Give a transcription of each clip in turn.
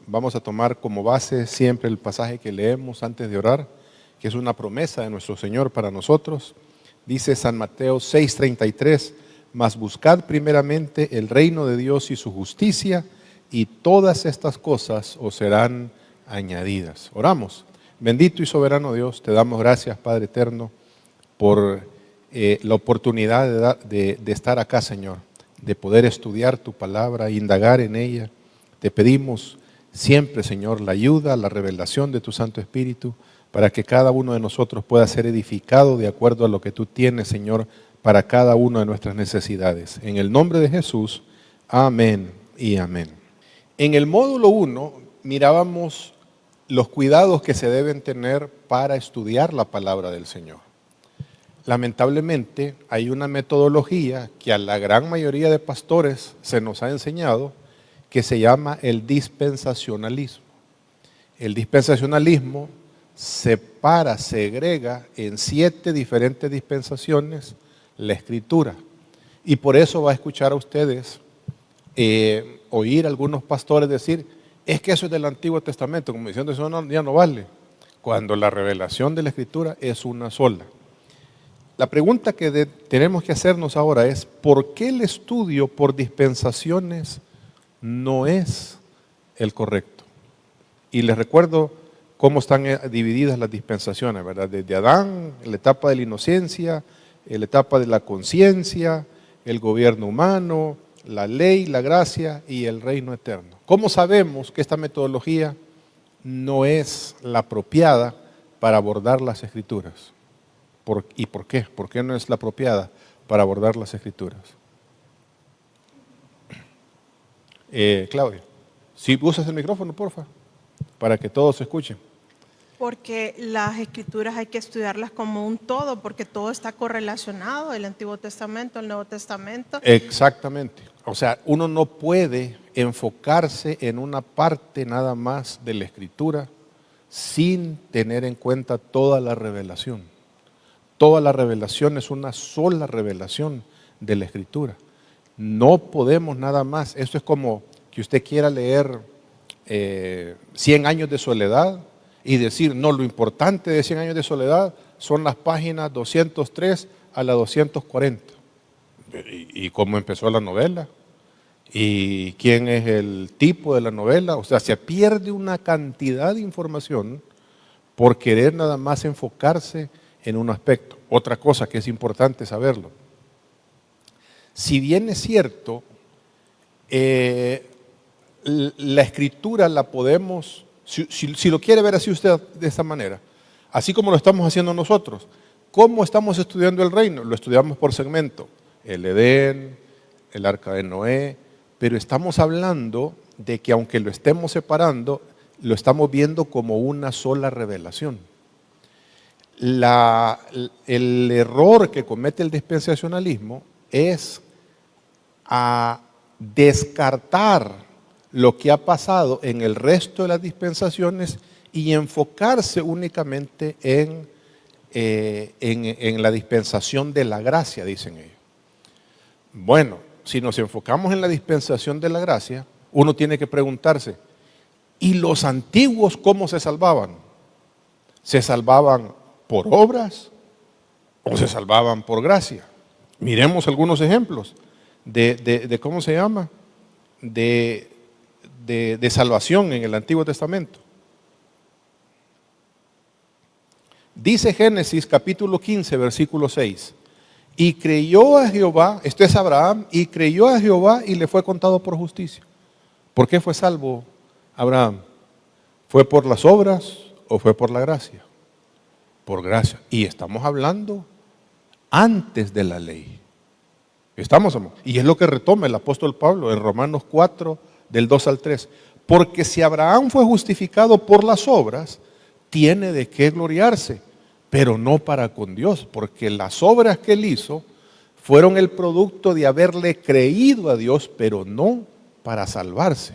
vamos a tomar como base siempre el pasaje que leemos antes de orar, que es una promesa de nuestro Señor para nosotros. Dice San Mateo 6:33, mas buscad primeramente el reino de Dios y su justicia, y todas estas cosas os serán añadidas. Oramos. Bendito y soberano Dios, te damos gracias, Padre eterno, por la oportunidad de estar acá, Señor, de poder estudiar tu palabra, indagar en ella. Te pedimos siempre, Señor, la ayuda, la revelación de tu Santo Espíritu, para que cada uno de nosotros pueda ser edificado de acuerdo a lo que tú tienes, Señor, para cada una de nuestras necesidades. En el nombre de Jesús, amén y amén. En el módulo 1 mirábamos los cuidados que se deben tener para estudiar la palabra del Señor. Lamentablemente hay una metodología que a la gran mayoría de pastores se nos ha enseñado, que se llama el dispensacionalismo. El dispensacionalismo separa, segrega en 7 diferentes dispensaciones la Escritura. Y por eso va a escuchar a ustedes oír a algunos pastores decir, es que eso es del Antiguo Testamento, como diciendo eso ya no vale, cuando la revelación de la Escritura es una sola. La pregunta que tenemos que hacernos ahora es, ¿por qué el estudio por dispensaciones no es el correcto? Y les recuerdo cómo están divididas las dispensaciones, ¿verdad? Desde Adán, la etapa de la inocencia, la etapa de la conciencia, el gobierno humano, la ley, la gracia y el reino eterno. ¿Cómo sabemos que esta metodología no es la apropiada para abordar las Escrituras? ¿Y por qué? ¿Por qué no es la apropiada para abordar las Escrituras? Claudia, si usas el micrófono, porfa, para que todos escuchen. Porque las Escrituras hay que estudiarlas como un todo, porque todo está correlacionado, el Antiguo Testamento, el Nuevo Testamento. Exactamente. O sea, uno no puede enfocarse en una parte nada más de la Escritura sin tener en cuenta toda la revelación. Toda la revelación es una sola revelación de la Escritura. No podemos nada más. Esto es como que usted quiera leer 100 años de soledad y decir, no, lo importante de 100 años de soledad son las páginas 203 a la 240. ¿Y cómo empezó la novela? ¿Y quién es el tipo de la novela? O sea, se pierde una cantidad de información por querer nada más enfocarse en un aspecto. Otra cosa que es importante saberlo. Si bien es cierto, la Escritura la podemos, si lo quiere ver así usted de esta manera, así como lo estamos haciendo nosotros. ¿Cómo estamos estudiando el reino? Lo estudiamos por segmento. El Edén, el Arca de Noé, pero estamos hablando de que aunque lo estemos separando, lo estamos viendo como una sola revelación. El error que comete el dispensacionalismo es a descartar lo que ha pasado en el resto de las dispensaciones y enfocarse únicamente en la dispensación de la gracia, dicen ellos. Bueno, si nos enfocamos en la dispensación de la gracia, uno tiene que preguntarse, ¿y los antiguos cómo se salvaban? ¿Se salvaban por obras o se salvaban por gracia? Miremos algunos ejemplos de ¿cómo se llama? De salvación en el Antiguo Testamento. Dice Génesis capítulo 15, versículo 6. Y creyó a Jehová, esto es Abraham, y creyó a Jehová y le fue contado por justicia. ¿Por qué fue salvo Abraham? ¿Fue por las obras o fue por la gracia? Por gracia. Y estamos hablando antes de la ley. Y es lo que retoma el apóstol Pablo en Romanos 4, del 2 al 3. Porque si Abraham fue justificado por las obras, tiene de qué gloriarse, pero no para con Dios, porque las obras que él hizo fueron el producto de haberle creído a Dios, pero no para salvarse.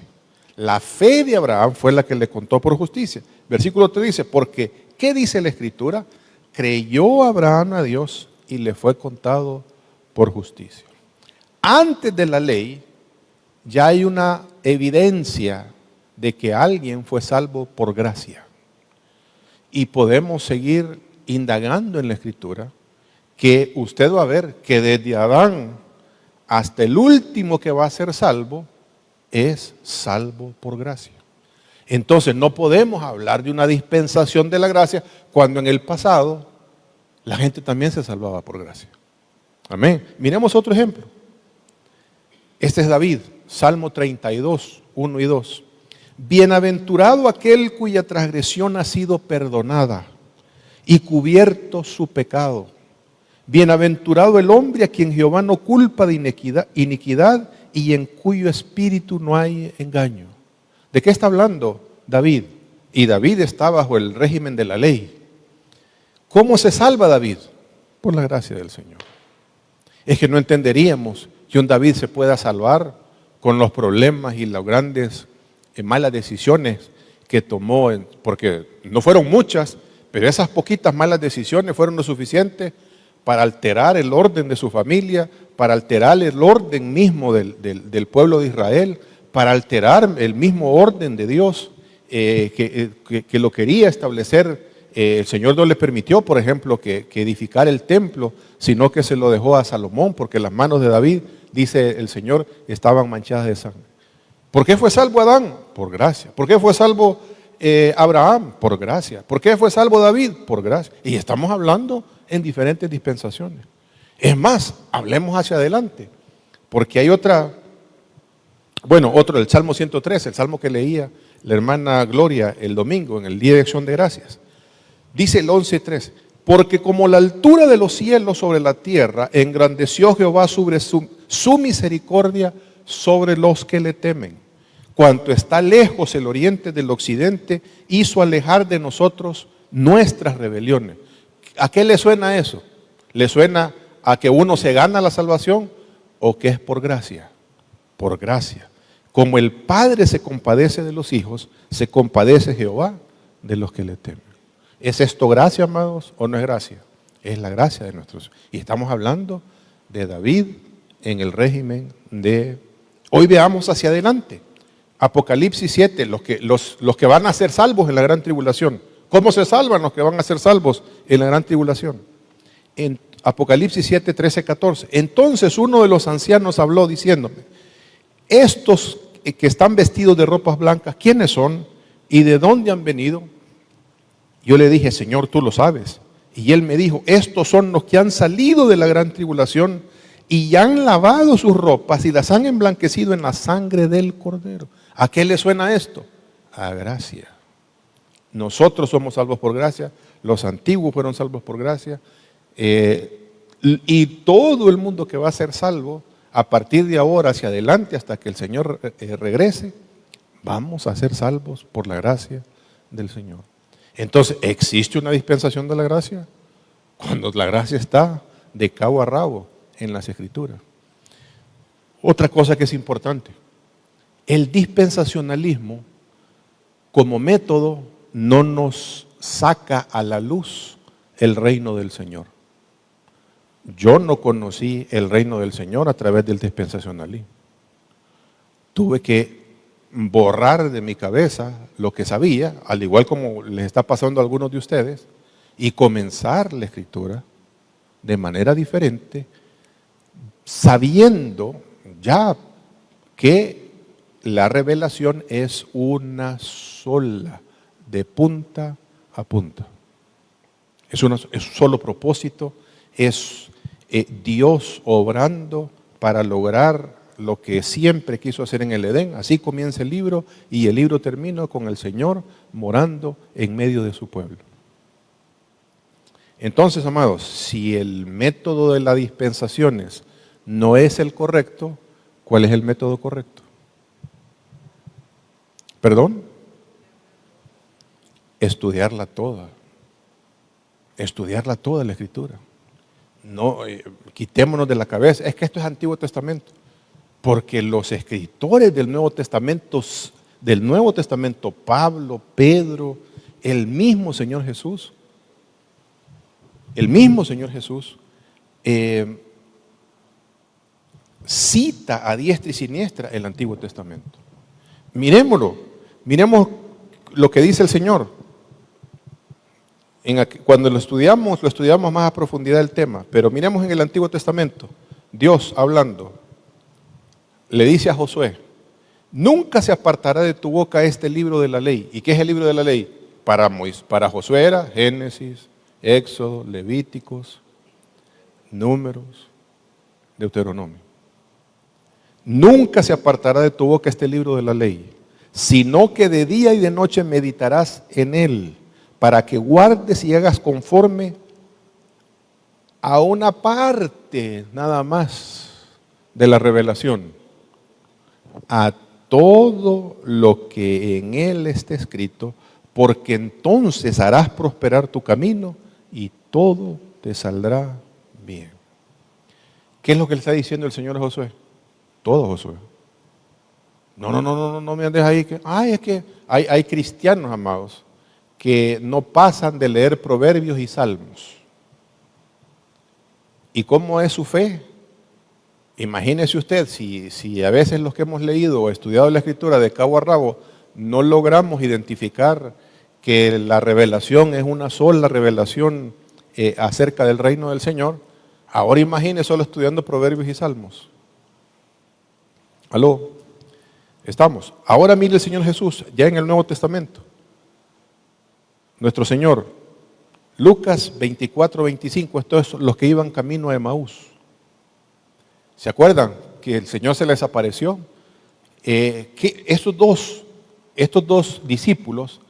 La fe de Abraham fue la que le contó por justicia. Versículo 3 dice, porque, ¿qué dice la Escritura? Creyó Abraham a Dios y le fue contado por justicia. Antes de la ley, ya hay una evidencia de que alguien fue salvo por gracia. Y podemos seguir indagando en la Escritura, que usted va a ver que desde Adán hasta el último que va a ser salvo, es salvo por gracia. Entonces no podemos hablar de una dispensación de la gracia cuando en el pasado la gente también se salvaba por gracia. Amén. Miremos otro ejemplo. Este es David, Salmo 32, 1 y 2. Bienaventurado aquel cuya transgresión ha sido perdonada y cubierto su pecado. Bienaventurado el hombre a quien Jehová no culpa de iniquidad y en cuyo espíritu no hay engaño. ¿De qué está hablando David? Y David está bajo el régimen de la ley. ¿Cómo se salva David? Por la gracia del Señor. Es que no entenderíamos que un David se pueda salvar con los problemas y las grandes malas decisiones que tomó, porque no fueron muchas, pero esas poquitas malas decisiones fueron lo suficiente para alterar el orden de su familia, para alterar el orden mismo del pueblo de Israel, para alterar el mismo orden de Dios que lo quería establecer. El Señor no le permitió, por ejemplo, que edificara el templo, sino que se lo dejó a Salomón, porque las manos de David, dice el Señor, estaban manchadas de sangre. ¿Por qué fue salvo Adán? Por gracia. ¿Por qué fue salvo Abraham? Por gracia. ¿Por qué fue salvo David? Por gracia. Y estamos hablando en diferentes dispensaciones. Es más, hablemos hacia adelante, porque hay otro, el Salmo 103, el Salmo que leía la hermana Gloria el domingo en el Día de Acción de Gracias. Dice el 11:3, porque como la altura de los cielos sobre la tierra, engrandeció Jehová sobre su misericordia sobre los que le temen. Cuanto está lejos el oriente del occidente, hizo alejar de nosotros nuestras rebeliones. ¿A qué le suena eso? ¿Le suena a que uno se gana la salvación o que es por gracia? Por gracia. Como el Padre se compadece de los hijos, se compadece Jehová de los que le temen. ¿Es esto gracia, amados, o no es gracia? Es la gracia de nuestros. Y estamos hablando de David en el régimen de... Hoy veamos hacia adelante. Apocalipsis 7, los que van a ser salvos en la gran tribulación. ¿Cómo se salvan los que van a ser salvos en la gran tribulación? En Apocalipsis 7, 13, 14. Entonces uno de los ancianos habló diciéndome, estos que están vestidos de ropas blancas, ¿quiénes son? ¿Y de dónde han venido? Yo le dije, Señor, tú lo sabes. Y él me dijo, estos son los que han salido de la gran tribulación y han lavado sus ropas y las han emblanquecido en la sangre del Cordero. ¿A qué le suena esto? A gracia. Nosotros somos salvos por gracia, los antiguos fueron salvos por gracia, y todo el mundo que va a ser salvo, a partir de ahora hacia adelante, hasta que el Señor regrese, vamos a ser salvos por la gracia del Señor. Entonces, ¿existe una dispensación de la gracia? Cuando la gracia está de cabo a rabo en las Escrituras. Otra cosa que es importante, el dispensacionalismo como método no nos saca a la luz el reino del Señor. Yo no conocí el reino del Señor a través del dispensacionalismo. Tuve que borrar de mi cabeza lo que sabía, al igual como les está pasando a algunos de ustedes, y comenzar la Escritura de manera diferente, sabiendo ya que la revelación es una sola, de punta a punta. Es un solo propósito, es Dios obrando para lograr lo que siempre quiso hacer en el Edén. Así comienza el libro y el libro termina con el Señor morando en medio de su pueblo. Entonces, amados, si el método de las dispensaciones no es el correcto, ¿cuál es el método correcto? ¿Perdón? Estudiarla toda la Escritura. No, quitémonos de la cabeza, es que esto es Antiguo Testamento, porque los escritores del Nuevo Testamento, Pablo, Pedro, el mismo Señor Jesús, cita a diestra y siniestra el Antiguo Testamento. Miremoslo. Miremos lo que dice el Señor. Cuando lo estudiamos más a profundidad el tema, pero miremos en el Antiguo Testamento, Dios hablando, le dice a Josué, nunca se apartará de tu boca este libro de la ley. ¿Y qué es el libro de la ley? Para Josué era Génesis, Éxodo, Levíticos, Números, Deuteronomio. Nunca se apartará de tu boca este libro de la ley, sino que de día y de noche meditarás en él, para que guardes y hagas conforme a una parte nada más de la revelación, a todo lo que en él esté escrito, porque entonces harás prosperar tu camino y todo te saldrá bien. ¿Qué es lo que le está diciendo el Señor a Josué? Todo, Josué. No me andes ahí. Es que hay cristianos, amados, que no pasan de leer proverbios y salmos. ¿Y cómo es su fe? Imagínese usted, si a veces los que hemos leído o estudiado la Escritura de cabo a rabo no logramos identificar que la revelación es una sola revelación acerca del reino del Señor, ahora imagine solo estudiando proverbios y salmos. ¿Aló? Estamos. Ahora mire el Señor Jesús, ya en el Nuevo Testamento. Nuestro Señor, Lucas 24, 25, esto es los que iban camino a Emaús. ¿Se acuerdan que el Señor se les apareció? Que estos dos discípulos,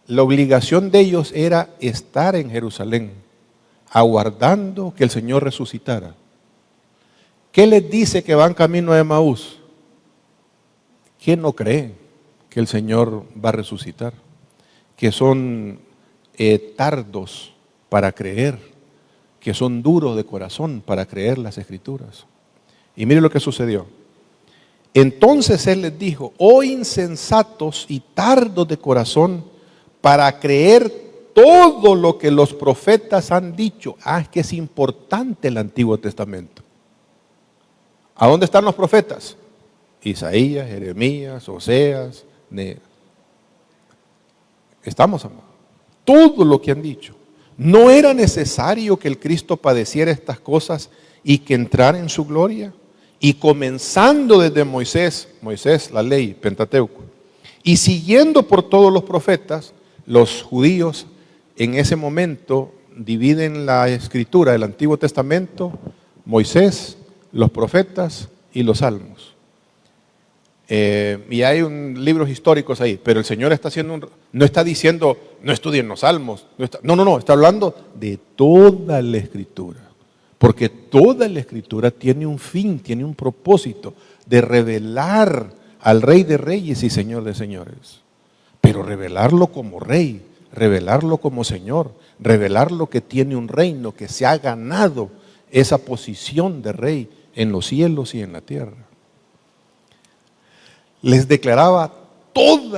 la obligación de ellos era estar en Jerusalén, aguardando que el Señor resucitara. ¿Qué les dice que van camino a Emaús? ¿Quién no cree que el Señor va a resucitar? Que son tardos para creer, que son duros de corazón para creer las Escrituras. Y mire lo que sucedió. Entonces Él les dijo, oh insensatos y tardos de corazón para creer todo lo que los profetas han dicho. Es que es importante el Antiguo Testamento. ¿A dónde están los profetas? Isaías, Jeremías, Oseas, estamos, amados. Todo lo que han dicho. ¿No era necesario que el Cristo padeciera estas cosas y que entrara en su gloria? Y comenzando desde Moisés, la ley, Pentateuco, y siguiendo por todos los profetas, los judíos en ese momento dividen la escritura del Antiguo Testamento, Moisés, los profetas y los salmos. Y hay libros históricos ahí, pero el Señor está haciendo no está diciendo, no estudien los salmos, está hablando de toda la escritura. Porque toda la Escritura tiene un fin, tiene un propósito de revelar al Rey de Reyes y Señor de Señores. Pero revelarlo como Rey, revelarlo como Señor, revelarlo que tiene un reino, que se ha ganado esa posición de Rey en los cielos y en la tierra. Les declaraba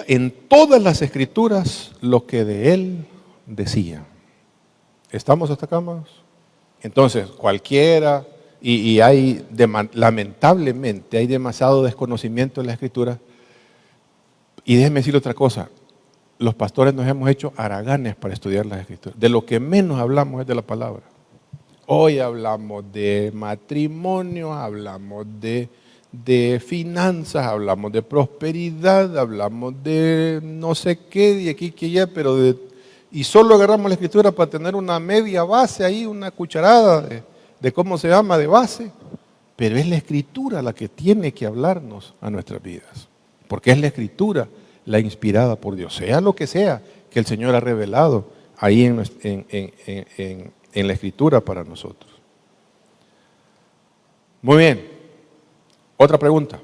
en todas las Escrituras lo que de Él decía. ¿Estamos hasta acá, amados? Entonces, cualquiera, lamentablemente hay demasiado desconocimiento en la Escritura. Y déjenme decir otra cosa, los pastores nos hemos hecho haraganes para estudiar las Escrituras. De lo que menos hablamos es de la palabra. Hoy hablamos de matrimonio, hablamos de finanzas, hablamos de prosperidad, hablamos de no sé qué, de aquí, que allá, y solo agarramos la Escritura para tener una media base ahí, una cucharada de cómo se llama, de base. Pero es la Escritura la que tiene que hablarnos a nuestras vidas. Porque es la Escritura la inspirada por Dios. Sea lo que sea que el Señor ha revelado ahí en la Escritura para nosotros. Muy bien. Otra pregunta.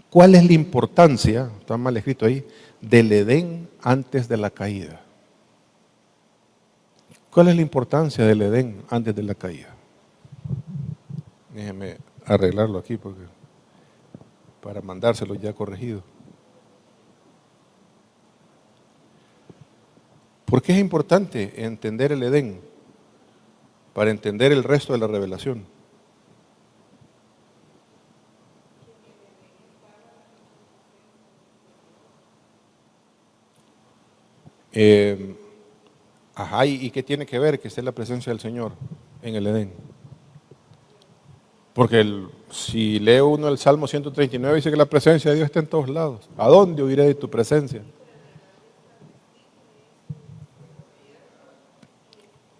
¿Cuál es la importancia, está mal escrito ahí, del Edén antes de la caída? ¿Cuál es la importancia del Edén antes de la caída? Déjenme arreglarlo aquí para mandárselo ya corregido. ¿Por qué es importante entender el Edén? Para entender el resto de la revelación. Ajá, ¿y qué tiene que ver que esté la presencia del Señor en el Edén? Porque si lee uno el Salmo 139, dice que la presencia de Dios está en todos lados. ¿A dónde huiré de tu presencia?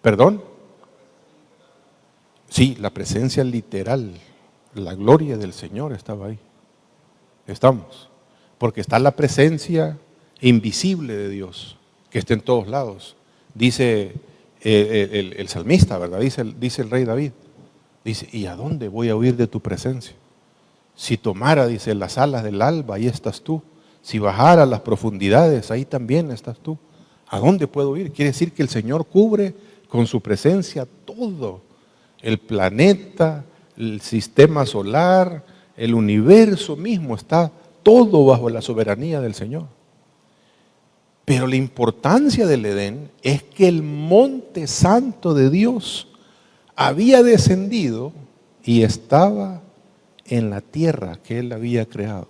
¿Perdón? Sí, la presencia literal, la gloria del Señor estaba ahí. Estamos. Porque está la presencia invisible de Dios, que está en todos lados. Dice el salmista, ¿verdad? Dice el rey David. Dice, ¿y a dónde voy a huir de tu presencia? Si tomara, dice, las alas del alba, ahí estás tú. Si bajara a las profundidades, ahí también estás tú. ¿A dónde puedo ir? Quiere decir que el Señor cubre con su presencia todo. El planeta, el sistema solar, el universo mismo, está todo bajo la soberanía del Señor. Pero la importancia del Edén es que el monte santo de Dios había descendido y estaba en la tierra que Él había creado.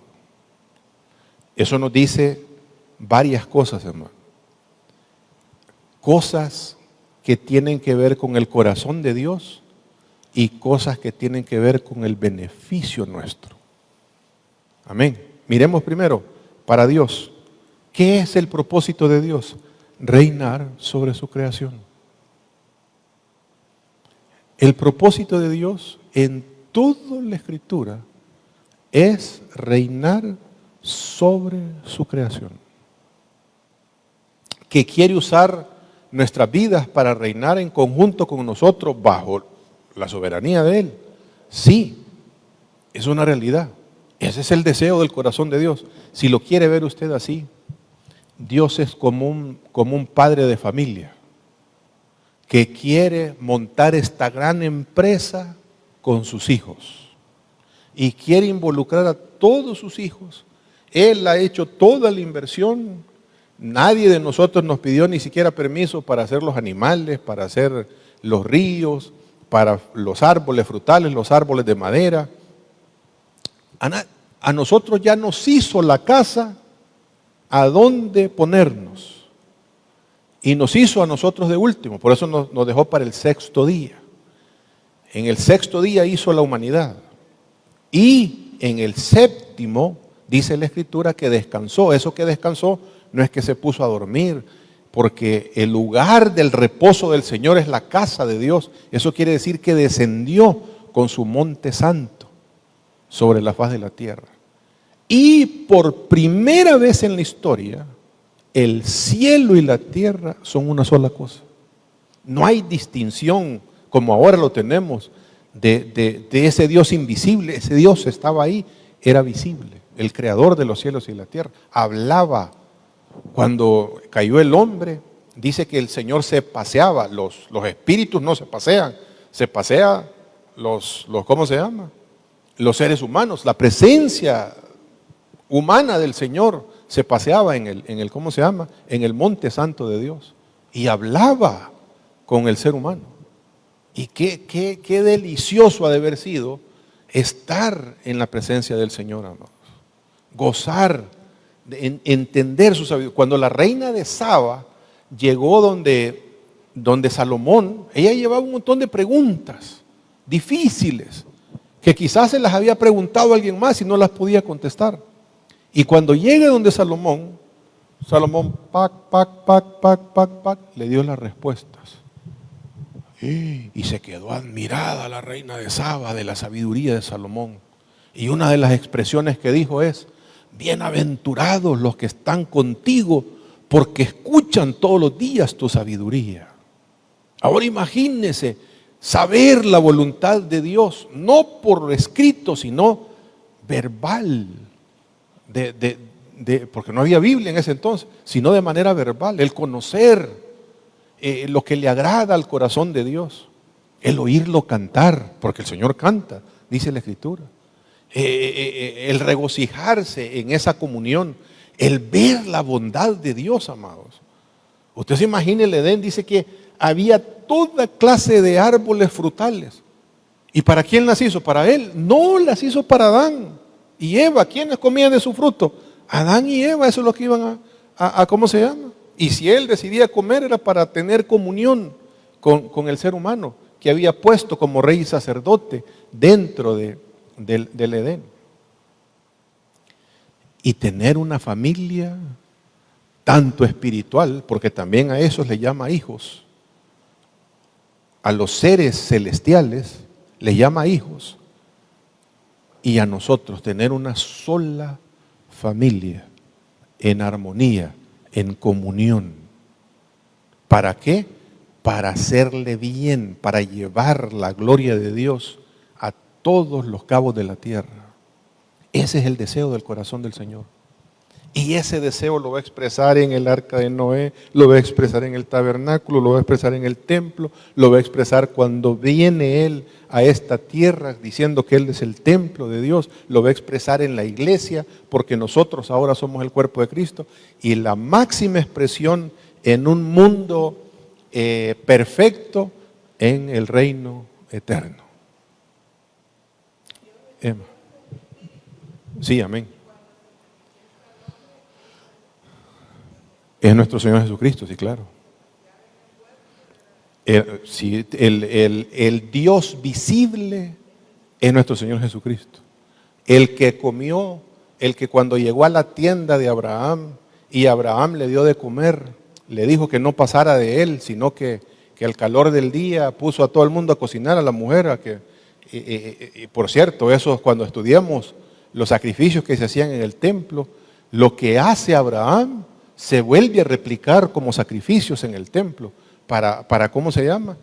Eso nos dice varias cosas, hermano. Cosas que tienen que ver con el corazón de Dios y cosas que tienen que ver con el beneficio nuestro. Amén. Miremos primero, para Dios, ¿qué es el propósito de Dios? Reinar sobre su creación. El propósito de Dios en toda la Escritura es reinar sobre su creación. Que quiere usar nuestras vidas para reinar en conjunto con nosotros bajo la soberanía de Él. Sí, es una realidad. Ese es el deseo del corazón de Dios. Si lo quiere ver usted así, Dios es como un padre de familia que quiere montar esta gran empresa con sus hijos y quiere involucrar a todos sus hijos. Él ha hecho toda la inversión. Nadie de nosotros nos pidió ni siquiera permiso para hacer los animales, para hacer los ríos, para los árboles frutales, los árboles de madera. A nosotros ya nos hizo la casa a dónde ponernos. Y nos hizo a nosotros de último, por eso nos dejó para el sexto día. En el sexto día hizo la humanidad. Y en el séptimo, dice la Escritura, que descansó. Eso que descansó no es que se puso a dormir, porque el lugar del reposo del Señor es la casa de Dios. Eso quiere decir que descendió con su monte santo sobre la faz de la tierra. Y por primera vez en la historia, el cielo y la tierra son una sola cosa. No hay distinción como ahora lo tenemos de ese Dios invisible. Ese Dios estaba ahí, era visible, el creador de los cielos y la tierra. Hablaba. Cuando cayó el hombre, dice que el Señor se paseaba. Los espíritus no se pasean, se pasea ¿cómo se llama? Los seres humanos. La presencia humana del Señor se paseaba en el ¿cómo se llama? En el monte santo de Dios y hablaba con el ser humano. Y qué delicioso ha de haber sido estar en la presencia del Señor, amados. Gozar, entender su sabiduría. Cuando la reina de Saba llegó donde Salomón, ella llevaba un montón de preguntas difíciles que quizás se las había preguntado a alguien más y no las podía contestar. Y cuando llega donde Salomón, le dio las respuestas. Y se quedó admirada la reina de Saba de la sabiduría de Salomón. Y una de las expresiones que dijo es: bienaventurados los que están contigo, porque escuchan todos los días tu sabiduría. Ahora imagínense saber la voluntad de Dios, no por escrito, sino verbal. Porque no había Biblia en ese entonces, sino de manera verbal, el conocer lo que le agrada al corazón de Dios, el oírlo cantar, porque el Señor canta, dice la Escritura, el regocijarse en esa comunión, el ver la bondad de Dios, amados. Usted se imagina el Edén, dice que había toda clase de árboles frutales. ¿Y para quién las hizo? ¿Para él? No, las hizo para Adán y Eva. ¿Quiénes comían de su fruto? Adán y Eva, eso es lo que iban a ¿cómo se llama? Y si él decidía comer era para tener comunión con el ser humano que había puesto como rey y sacerdote dentro del Edén. Y tener una familia tanto espiritual, porque también a esos le llama hijos, a los seres celestiales les llama hijos, y a nosotros tener una sola familia en armonía, en comunión. ¿Para qué? Para hacerle bien, para llevar la gloria de Dios a todos los cabos de la tierra. Ese es el deseo del corazón del Señor. Y ese deseo lo va a expresar en el arca de Noé, lo va a expresar en el tabernáculo, lo va a expresar en el templo, lo va a expresar cuando viene Él a esta tierra diciendo que Él es el templo de Dios, lo va a expresar en la iglesia porque nosotros ahora somos el cuerpo de Cristo. Y la máxima expresión en un mundo perfecto en el reino eterno. Emma. Sí, amén. Es nuestro Señor Jesucristo, sí, claro. El Dios visible es nuestro Señor Jesucristo. El que comió, el que cuando llegó a la tienda de Abraham y Abraham le dio de comer, le dijo que no pasara de él, sino que al calor del día puso a todo el mundo a cocinar, a la mujer, y por cierto, eso cuando estudiamos los sacrificios que se hacían en el templo, lo que hace Abraham se vuelve a replicar como sacrificios en el templo, para ¿cómo se llama?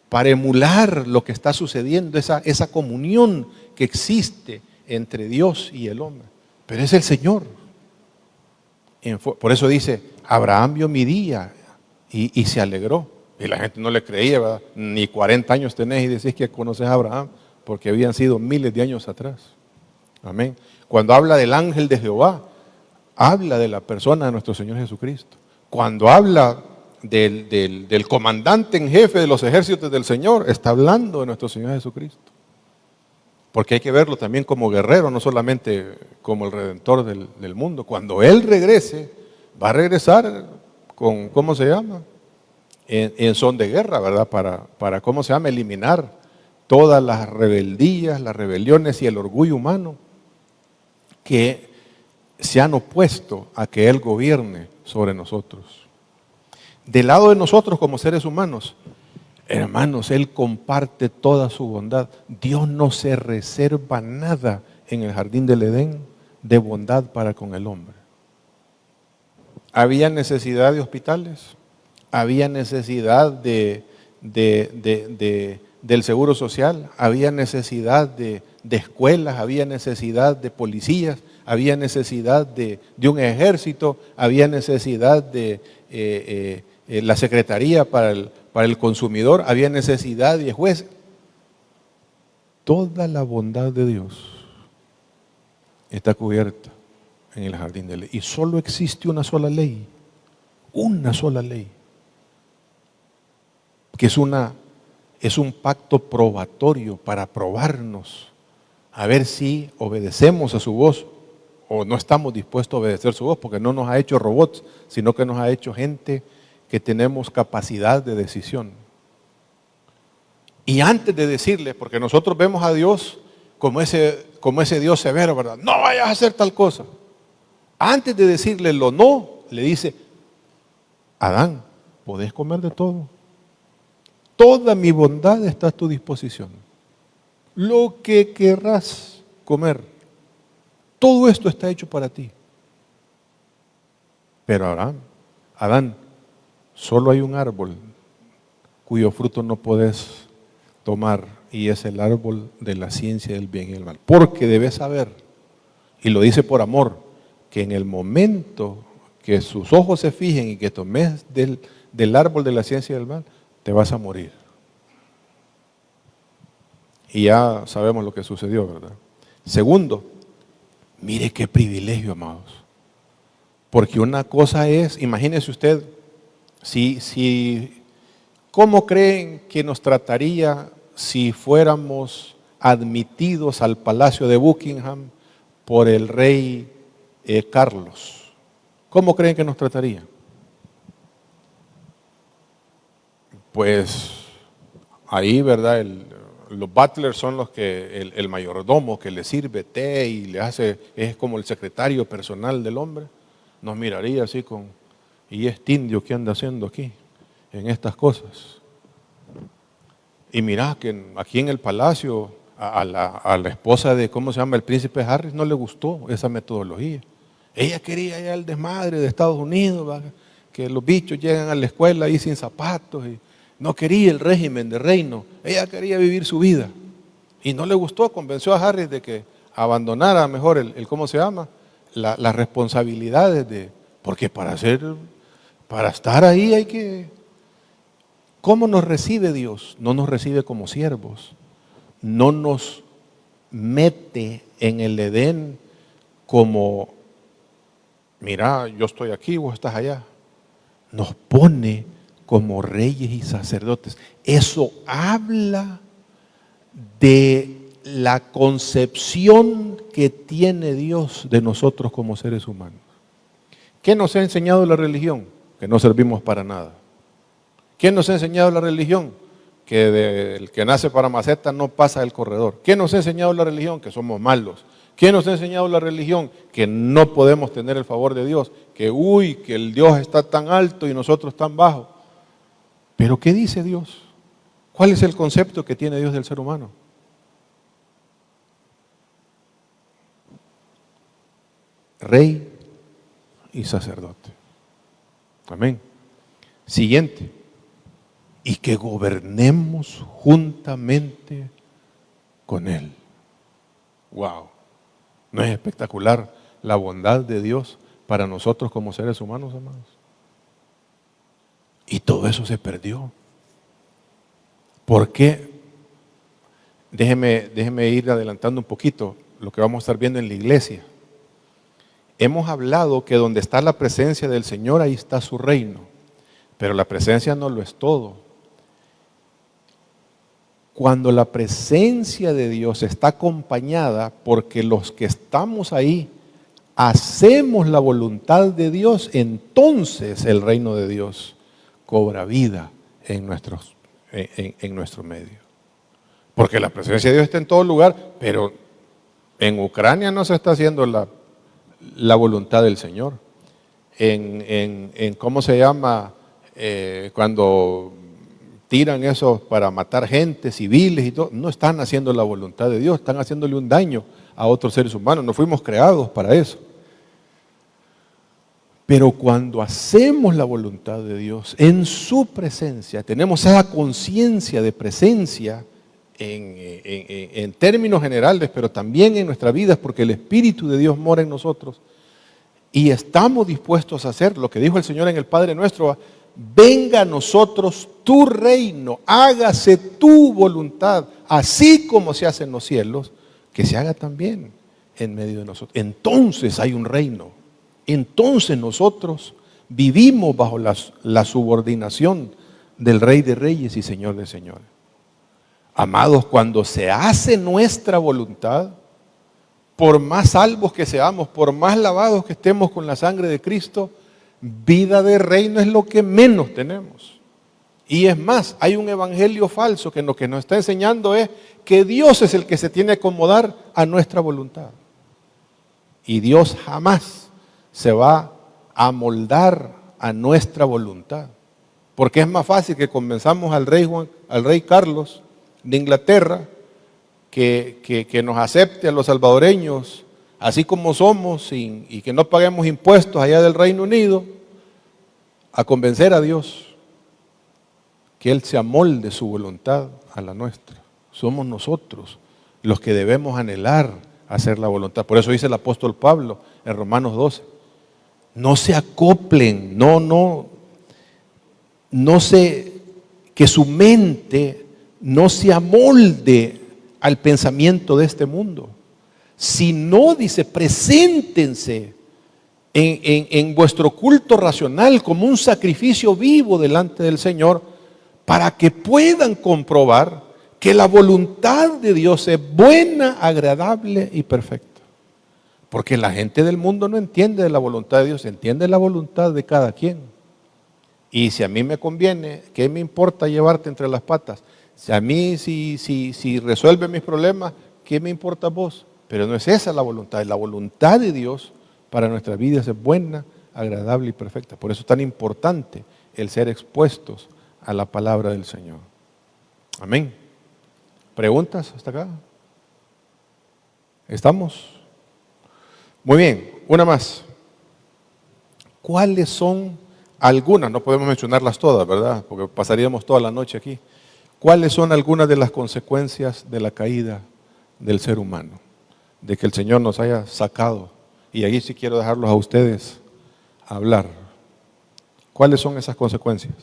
Para emular lo que está sucediendo, esa comunión que existe entre Dios y el hombre. Pero es el Señor. Por eso dice, Abraham vio mi día y se alegró. Y la gente no le creía, ¿verdad? Ni 40 años tenés y decís que conoces a Abraham, porque habían sido miles de años atrás. Amén. Cuando habla del ángel de Jehová, habla de la persona de nuestro Señor Jesucristo. Cuando habla del comandante en jefe de los ejércitos del Señor, está hablando de nuestro Señor Jesucristo. Porque hay que verlo también como guerrero, no solamente como el redentor del mundo. Cuando Él regrese, va a regresar con, ¿cómo se llama? En son de guerra, ¿verdad? Para ¿cómo se llama? Eliminar todas las rebeldías, las rebeliones y el orgullo humano que se han opuesto a que Él gobierne sobre nosotros. Del lado de nosotros como seres humanos, hermanos, Él comparte toda su bondad. Dios no se reserva nada en el jardín del Edén de bondad para con el hombre. Había necesidad de hospitales, había necesidad del seguro social, había necesidad de escuelas, había necesidad de policías, había necesidad de un ejército, había necesidad de la secretaría para el consumidor, había necesidad de jueces. Toda la bondad de Dios está cubierta en el jardín de ley. Y solo existe una sola ley, que es un pacto probatorio para probarnos, a ver si obedecemos a su voz o no estamos dispuestos a obedecer su voz, porque no nos ha hecho robots, sino que nos ha hecho gente que tenemos capacidad de decisión. Y antes de decirle, porque nosotros vemos a Dios como ese Dios severo, ¿verdad? No vayas a hacer tal cosa. Antes de decirle lo no, le dice, Adán, podés comer de todo. Toda mi bondad está a tu disposición. Lo que querrás comer, todo esto está hecho para ti. Pero Adán, solo hay un árbol cuyo fruto no podés tomar, y es el árbol de la ciencia del bien y el mal. Porque debes saber, y lo dice por amor, que en el momento que sus ojos se fijen y que tomes del árbol de la ciencia del mal, te vas a morir. Y ya sabemos lo que sucedió, ¿verdad? Segundo, mire qué privilegio, amados. Porque una cosa es, imagínese usted, ¿cómo creen que nos trataría si fuéramos admitidos al palacio de Buckingham por el rey Carlos? ¿Cómo creen que nos trataría? pues ahí, ¿verdad? Los butlers son los que, el mayordomo que le sirve té y le hace, es como el secretario personal del hombre, nos miraría así ¿y este indio qué anda haciendo aquí en estas cosas? Y mirá que aquí en el palacio a la esposa de, ¿cómo se llama? El príncipe Harris no le gustó esa metodología. Ella quería ya el desmadre de Estados Unidos, ¿verdad? Que los bichos llegan a la escuela ahí sin zapatos y no quería el régimen de reino. Ella quería vivir su vida y no le gustó, convenció a Harris de que abandonara mejor ¿cómo se llama? Las responsabilidades porque para estar ahí hay que... ¿Cómo nos recibe Dios? No nos recibe como siervos, no nos mete en el Edén como, mira, yo estoy aquí, vos estás allá. Nos pone como reyes y sacerdotes. Eso habla de la concepción que tiene Dios de nosotros como seres humanos. ¿Qué nos ha enseñado la religión? Que no servimos para nada. ¿Quién nos ha enseñado la religión? Que el que nace para maceta no pasa del corredor. ¿Quién nos ha enseñado la religión? Que somos malos. ¿Quién nos ha enseñado la religión? Que no podemos tener el favor de Dios. Que el Dios está tan alto y nosotros tan bajos. ¿Pero qué dice Dios? ¿Cuál es el concepto que tiene Dios del ser humano? Rey y sacerdote. Amén. Siguiente. Y que gobernemos juntamente con Él. Wow. ¿No es espectacular la bondad de Dios para nosotros como seres humanos, amados? Y todo eso se perdió. ¿Por qué? Déjeme ir adelantando un poquito lo que vamos a estar viendo en la iglesia. Hemos hablado que donde está la presencia del Señor, ahí está su reino. Pero la presencia no lo es todo. Cuando la presencia de Dios está acompañada, porque los que estamos ahí hacemos la voluntad de Dios, entonces el reino de Dios cobra vida en nuestro medio. Porque la presencia de Dios está en todo lugar, pero en Ucrania no se está haciendo la voluntad del Señor. ¿Cómo se llama? Cuando tiran eso para matar gente, civiles y todo, no están haciendo la voluntad de Dios, están haciéndole un daño a otros seres humanos. No fuimos creados para eso. Pero cuando hacemos la voluntad de Dios en su presencia, tenemos esa conciencia de presencia en términos generales, pero también en nuestras vidas, porque el Espíritu de Dios mora en nosotros. Y estamos dispuestos a hacer lo que dijo el Señor en el Padre Nuestro: venga a nosotros tu reino, hágase tu voluntad, así como se hace en los cielos, que se haga también en medio de nosotros. Entonces hay un reino, entonces nosotros vivimos bajo la subordinación del Rey de Reyes y Señor de Señores. Amados, cuando se hace nuestra voluntad, por más salvos que seamos, por más lavados que estemos con la sangre de Cristo, vida de reino es lo que menos tenemos. Y es más, hay un evangelio falso que lo que nos está enseñando es que Dios es el que se tiene que acomodar a nuestra voluntad. Y Dios jamás se va a moldar a nuestra voluntad. Porque es más fácil que convenzamos al rey Carlos de Inglaterra que nos acepte a los salvadoreños así como somos y que no paguemos impuestos allá del Reino Unido, a convencer a Dios que Él se amolde su voluntad a la nuestra. Somos nosotros los que debemos anhelar hacer la voluntad. Por eso dice el apóstol Pablo en Romanos 12, no se acoplen, que su mente no se amolde al pensamiento de este mundo, sino, dice, preséntense en vuestro culto racional como un sacrificio vivo delante del Señor, para que puedan comprobar que la voluntad de Dios es buena, agradable y perfecta. Porque la gente del mundo no entiende de la voluntad de Dios, entiende la voluntad de cada quien. Y si a mí me conviene, ¿qué me importa llevarte entre las patas? Si a mí, si resuelve mis problemas, ¿qué me importa vos? Pero no es esa la voluntad. La voluntad de Dios para nuestras vidas es buena, agradable y perfecta. Por eso es tan importante el ser expuestos a la palabra del Señor. Amén. ¿Preguntas hasta acá? ¿Estamos? Muy bien, una más. ¿Cuáles son algunas? No podemos mencionarlas todas, ¿verdad? Porque pasaríamos toda la noche aquí. ¿Cuáles son algunas de las consecuencias de la caída del ser humano? De que el Señor nos haya sacado. Y ahí sí quiero dejarlos a ustedes hablar. ¿Cuáles son esas consecuencias?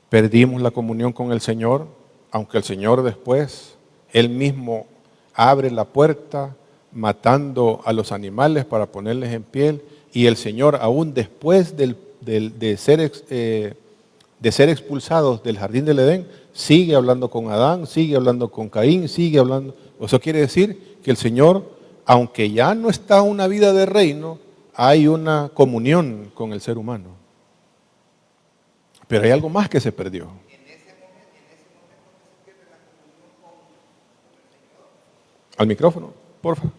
Perdimos la comunión con el Señor, aunque el Señor después, Él mismo abre la puerta matando a los animales para ponerles en piel, y el Señor aún después de ser expulsados del jardín del Edén, sigue hablando con Adán, sigue hablando con Caín, sigue hablando. Eso quiere decir que el Señor, aunque ya no está una vida de reino, hay una comunión con el ser humano. Pero hay algo más que se perdió. Al micrófono, por favor.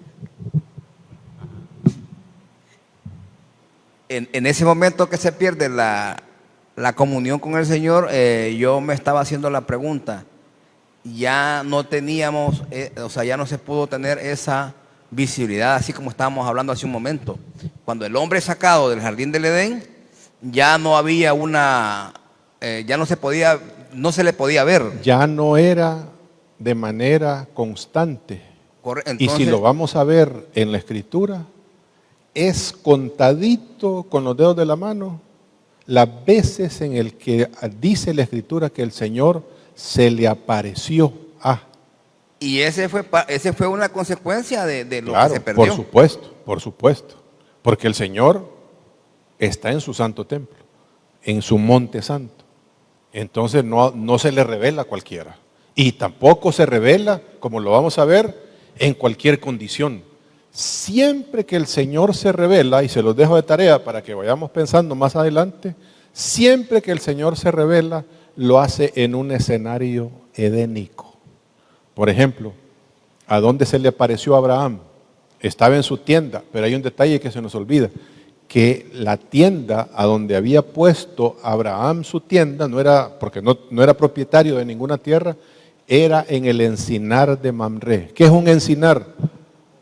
En ese momento que se pierde la comunión con el Señor, yo me estaba haciendo la pregunta. Ya no teníamos, ya no se pudo tener esa visibilidad, así como estábamos hablando hace un momento. Cuando el hombre es sacado del jardín del Edén, ya no había ya no se le podía ver. Ya no era de manera constante. Entonces, y si lo vamos a ver en la Escritura, es contadito con los dedos de la mano las veces en el que dice la Escritura que el Señor se le apareció a. Y ese fue una consecuencia de lo Claro, que se perdió. por supuesto. Porque el Señor está en su santo templo, en su monte santo. Entonces no se le revela a cualquiera. Y tampoco se revela, como lo vamos a ver, en cualquier condición. Siempre que el Señor se revela, y se los dejo de tarea para que vayamos pensando más adelante, siempre que el Señor se revela, lo hace en un escenario edénico. Por ejemplo, ¿a dónde se le apareció a Abraham? Estaba en su tienda, pero hay un detalle que se nos olvida, que la tienda a donde había puesto Abraham su tienda, porque no era propietario de ninguna tierra, era en el encinar de Mamre. ¿Qué es un encinar?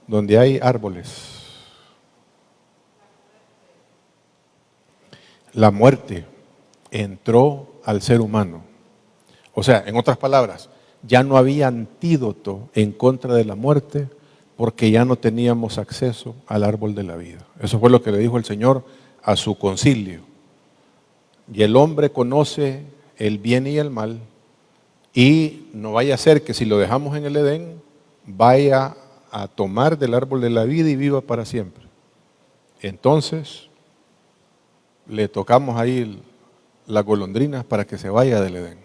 Donde hay árboles. La muerte entró al ser humano. O sea, en otras palabras, ya no había antídoto en contra de la muerte porque ya no teníamos acceso al árbol de la vida. Eso fue lo que le dijo el Señor a su concilio. Y el hombre conoce el bien y el mal, y no vaya a ser que si lo dejamos en el Edén, vaya a tomar del árbol de la vida y viva para siempre. Entonces, le tocamos ahí las golondrinas para que se vaya del Edén.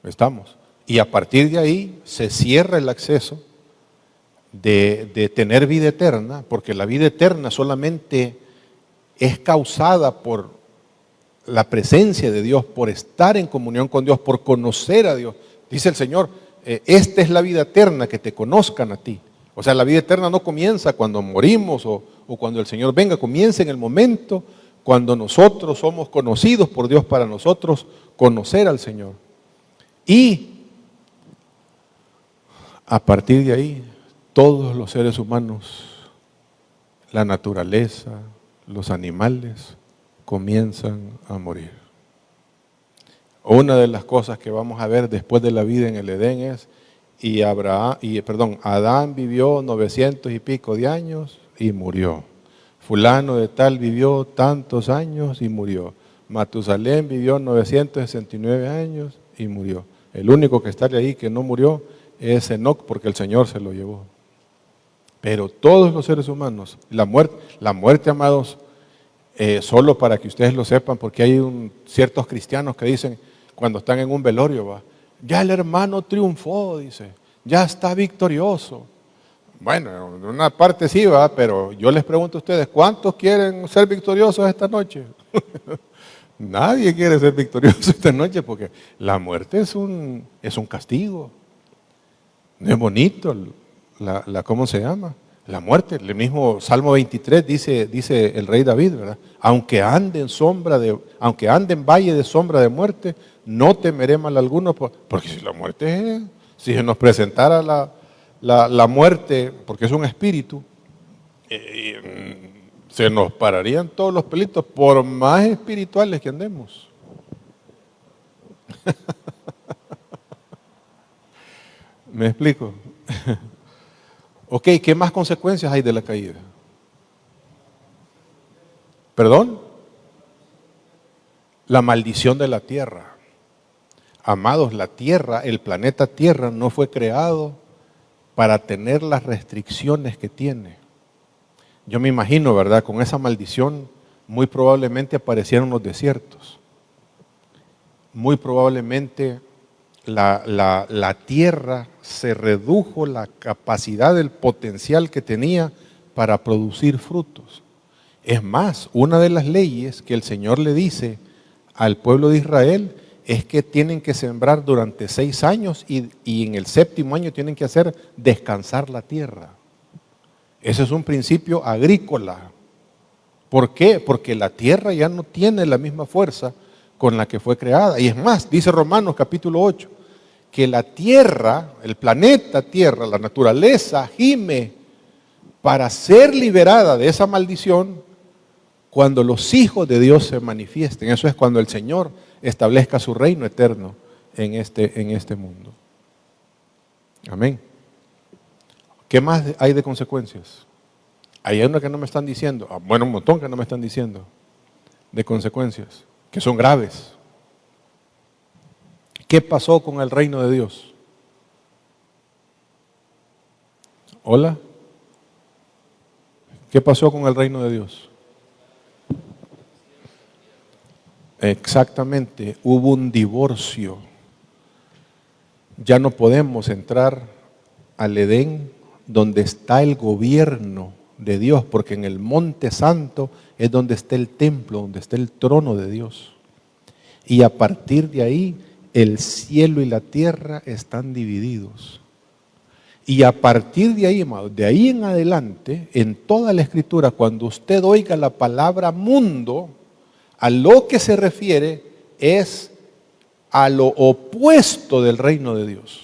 ¿Estamos? Y a partir de ahí se cierra el acceso de tener vida eterna, porque la vida eterna solamente es causada por la presencia de Dios, por estar en comunión con Dios, por conocer a Dios. Dice el Señor, esta es la vida eterna, que te conozcan a ti. O sea, la vida eterna no comienza cuando morimos o cuando el Señor venga, comienza en el momento cuando nosotros somos conocidos por Dios, para nosotros conocer al Señor. Y a partir de ahí, todos los seres humanos, la naturaleza, los animales, comienzan a morir. Una de las cosas que vamos a ver después de la vida en el Edén es, Adán vivió 900 y pico de años y murió. Fulano de tal vivió tantos años y murió. Matusalén vivió 969 años y murió. El único que está ahí que no murió es Enoc, porque el Señor se lo llevó. Pero todos los seres humanos, la muerte, amados, solo para que ustedes lo sepan, porque hay ciertos cristianos que dicen, cuando están en un velorio, ya el hermano triunfó, dice, ya está victorioso. Bueno, en una parte sí va, pero yo les pregunto a ustedes, ¿cuántos quieren ser victoriosos esta noche? Nadie quiere ser victorioso esta noche porque la muerte es un castigo. No es bonito, ¿cómo se llama? La muerte. El mismo Salmo 23 dice el rey David, ¿verdad? Aunque ande en valle de sombra de muerte, no temeré mal alguno, porque si la muerte si se nos presentara la muerte, porque es un espíritu, se nos pararían todos los pelitos, por más espirituales que andemos. ¿Me explico? Ok, ¿qué más consecuencias hay de la caída? ¿Perdón? La maldición de la tierra. Amados, la tierra, el planeta Tierra no fue creado para tener las restricciones que tiene. Yo me imagino, ¿verdad? Con esa maldición muy probablemente aparecieron los desiertos. Muy probablemente la tierra se redujo la capacidad, el potencial que tenía para producir frutos. Es más, una de las leyes que el Señor le dice al pueblo de Israel es que tienen que sembrar durante 6 años y en el 7º año tienen que hacer descansar la tierra. Ese es un principio agrícola. ¿Por qué? Porque la tierra ya no tiene la misma fuerza con la que fue creada. Y es más, dice Romanos capítulo 8, que la tierra, el planeta Tierra, la naturaleza gime para ser liberada de esa maldición cuando los hijos de Dios se manifiesten. Eso es cuando el Señor establezca su reino eterno en este mundo. Amén. ¿Qué más hay de consecuencias? Hay una que no me están diciendo, bueno, un montón que no me están diciendo de consecuencias, que son graves. ¿Qué pasó con el reino de Dios? ¿Hola? ¿Qué pasó con el reino de Dios? Exactamente, hubo un divorcio. Ya no podemos entrar al Edén donde está el gobierno de Dios, porque en el Monte Santo es donde está el templo, donde está el trono de Dios. Y a partir de ahí, el cielo y la tierra están divididos. Y a partir de ahí, amado, de ahí en adelante, en toda la Escritura, cuando usted oiga la palabra mundo, a lo que se refiere es a lo opuesto del reino de Dios.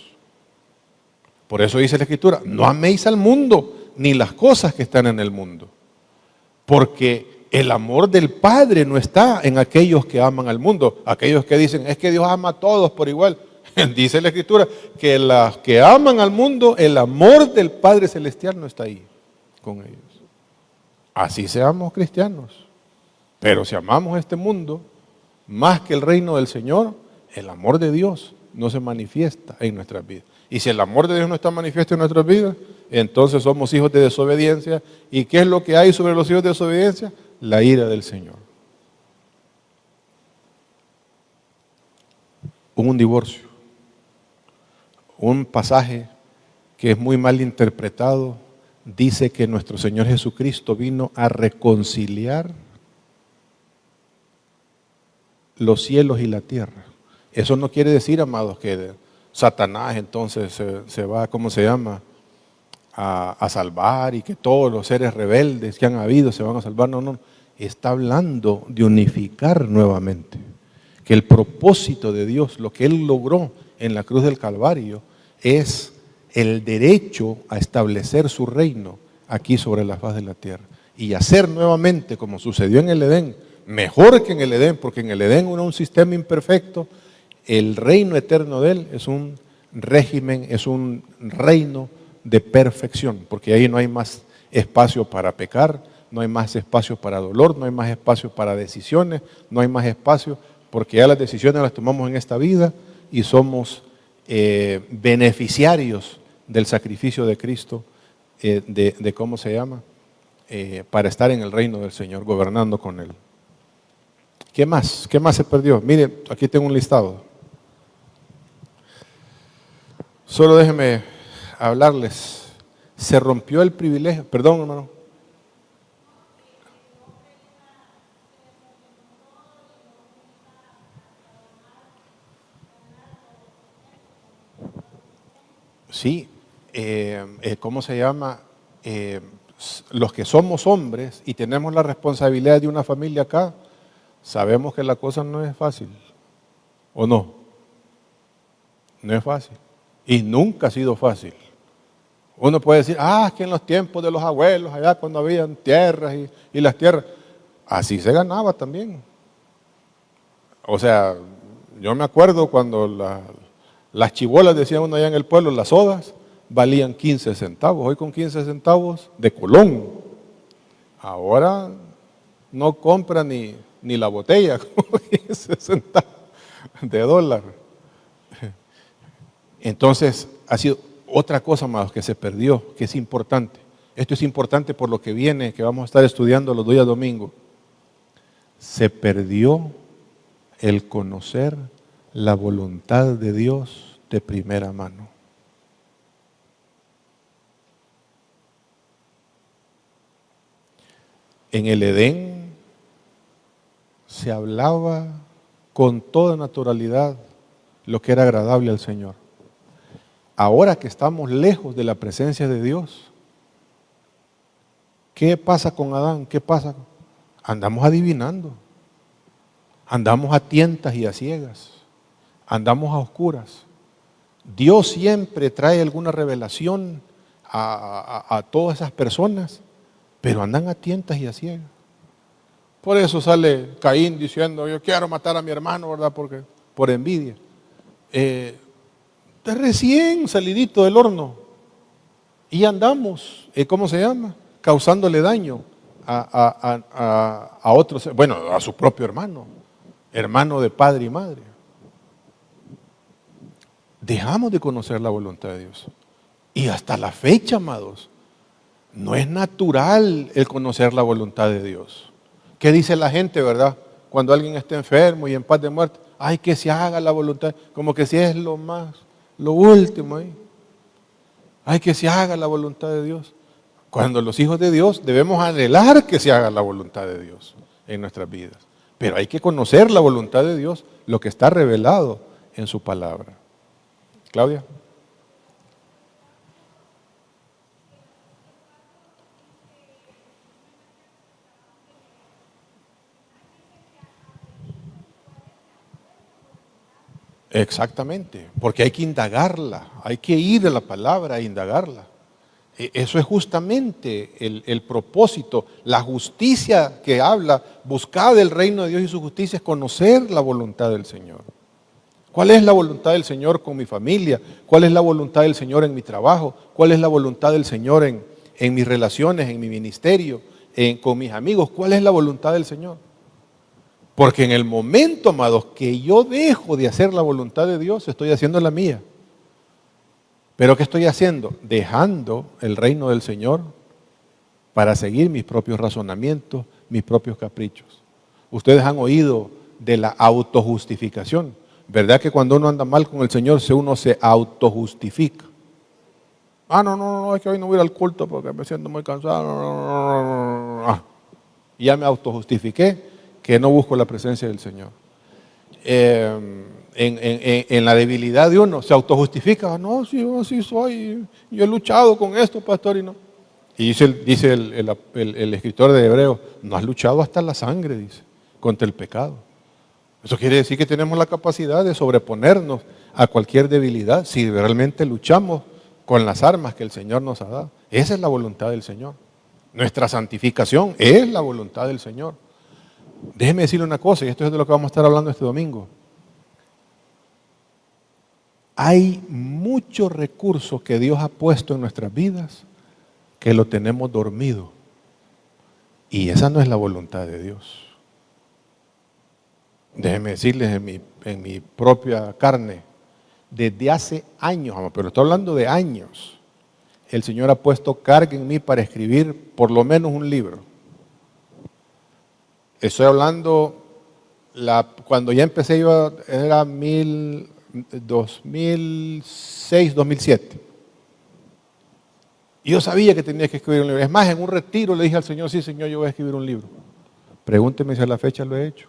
Por eso dice la Escritura, no améis al mundo, ni las cosas que están en el mundo. Porque el amor del Padre no está en aquellos que aman al mundo. Aquellos que dicen, es que Dios ama a todos por igual. Dice la Escritura, que los que aman al mundo, el amor del Padre Celestial no está ahí con ellos. Así seamos cristianos. Pero si amamos este mundo, más que el reino del Señor, el amor de Dios no se manifiesta en nuestras vidas. Y si el amor de Dios no está manifiesto en nuestras vidas, entonces somos hijos de desobediencia. ¿Y qué es lo que hay sobre los hijos de desobediencia? La ira del Señor. Hubo un divorcio. Un pasaje que es muy mal interpretado dice que nuestro Señor Jesucristo vino a reconciliar los cielos y la tierra. Eso no quiere decir, amados, que Satanás entonces se va, ¿cómo se llama?, a salvar y que todos los seres rebeldes que han habido se van a salvar. No, no, está hablando de unificar nuevamente. Que el propósito de Dios, lo que Él logró en la cruz del Calvario, es el derecho a establecer su reino aquí sobre la faz de la tierra. Y hacer nuevamente, como sucedió en el Edén, mejor que en el Edén, porque en el Edén era un sistema imperfecto. El reino eterno de Él es un régimen, es un reino de perfección, porque ahí no hay más espacio para pecar, no hay más espacio para dolor, no hay más espacio para decisiones, no hay más espacio, porque ya las decisiones las tomamos en esta vida y somos beneficiarios del sacrificio de Cristo, de ¿cómo se llama?, para estar en el reino del Señor, gobernando con Él. ¿Qué más? ¿Qué más se perdió? Mire, aquí tengo un listado. Solo déjenme hablarles. Se rompió el privilegio. Perdón, hermano. Sí, ¿cómo se llama? Los que somos hombres y tenemos la responsabilidad de una familia acá, sabemos que la cosa no es fácil, ¿o no? No es fácil. Y nunca ha sido fácil. Uno puede decir, es que en los tiempos de los abuelos, allá cuando habían tierras y las tierras, así se ganaba también. O sea, yo me acuerdo cuando las chibolas, decían uno allá en el pueblo, las sodas, valían 15 centavos. Hoy con 15 centavos de colón. Ahora no compra ni la botella con 15 centavos de dólar. Entonces, ha sido otra cosa más que se perdió, que es importante. Esto es importante por lo que viene, que vamos a estar estudiando los días domingos. Se perdió el conocer la voluntad de Dios de primera mano. En el Edén se hablaba con toda naturalidad lo que era agradable al Señor. Ahora que estamos lejos de la presencia de Dios, ¿qué pasa con Adán? ¿Qué pasa? Andamos adivinando, andamos a tientas y a ciegas, andamos a oscuras. Dios siempre trae alguna revelación a todas esas personas, pero andan a tientas y a ciegas. Por eso sale Caín diciendo, yo quiero matar a mi hermano, ¿verdad? Porque por envidia. Está recién salidito del horno y andamos, ¿cómo se llama? Causándole daño a otros, bueno, a su propio hermano, hermano de padre y madre. Dejamos de conocer la voluntad de Dios. Y hasta la fecha, amados, no es natural el conocer la voluntad de Dios. ¿Qué dice la gente, verdad? Cuando alguien está enfermo y en paz de muerte, ay, que se haga la voluntad, como que si es lo último ahí. Ay, que se haga la voluntad de Dios. Cuando los hijos de Dios debemos anhelar que se haga la voluntad de Dios en nuestras vidas. Pero hay que conocer la voluntad de Dios, lo que está revelado en su palabra. Claudia. Exactamente, porque hay que indagarla, hay que ir a la palabra e indagarla. Eso es justamente el propósito, la justicia que habla, buscar el reino de Dios y su justicia es conocer la voluntad del Señor. ¿Cuál es la voluntad del Señor con mi familia? ¿Cuál es la voluntad del Señor en mi trabajo? ¿Cuál es la voluntad del Señor en mis relaciones, en mi ministerio, con mis amigos? ¿Cuál es la voluntad del Señor? Porque en el momento, amados, que yo dejo de hacer la voluntad de Dios, estoy haciendo la mía. ¿Pero qué estoy haciendo? Dejando el reino del Señor para seguir mis propios razonamientos, mis propios caprichos. Ustedes han oído de la autojustificación. ¿Verdad que cuando uno anda mal con el Señor, uno se autojustifica? No, es que hoy no voy a ir al culto porque me siento muy cansado. Y ya me autojustifiqué que no busco la presencia del Señor. En la debilidad de uno se autojustifica, no, sí, yo así soy, yo he luchado con esto, pastor, y no. Y dice el escritor de Hebreos, no has luchado hasta la sangre, dice, contra el pecado. Eso quiere decir que tenemos la capacidad de sobreponernos a cualquier debilidad si realmente luchamos con las armas que el Señor nos ha dado. Esa es la voluntad del Señor. Nuestra santificación es la voluntad del Señor. Déjeme decirle una cosa, y esto es de lo que vamos a estar hablando este domingo. Hay muchos recursos que Dios ha puesto en nuestras vidas que lo tenemos dormido. Y esa no es la voluntad de Dios. Déjenme decirles en mi propia carne, desde hace años, pero estoy hablando de años, el Señor ha puesto carga en mí para escribir por lo menos un libro. Estoy hablando, cuando ya empecé yo, era 2006, 2007. Y yo sabía que tenía que escribir un libro. Es más, en un retiro le dije al Señor, sí, Señor, yo voy a escribir un libro. Pregúnteme si a la fecha lo he hecho.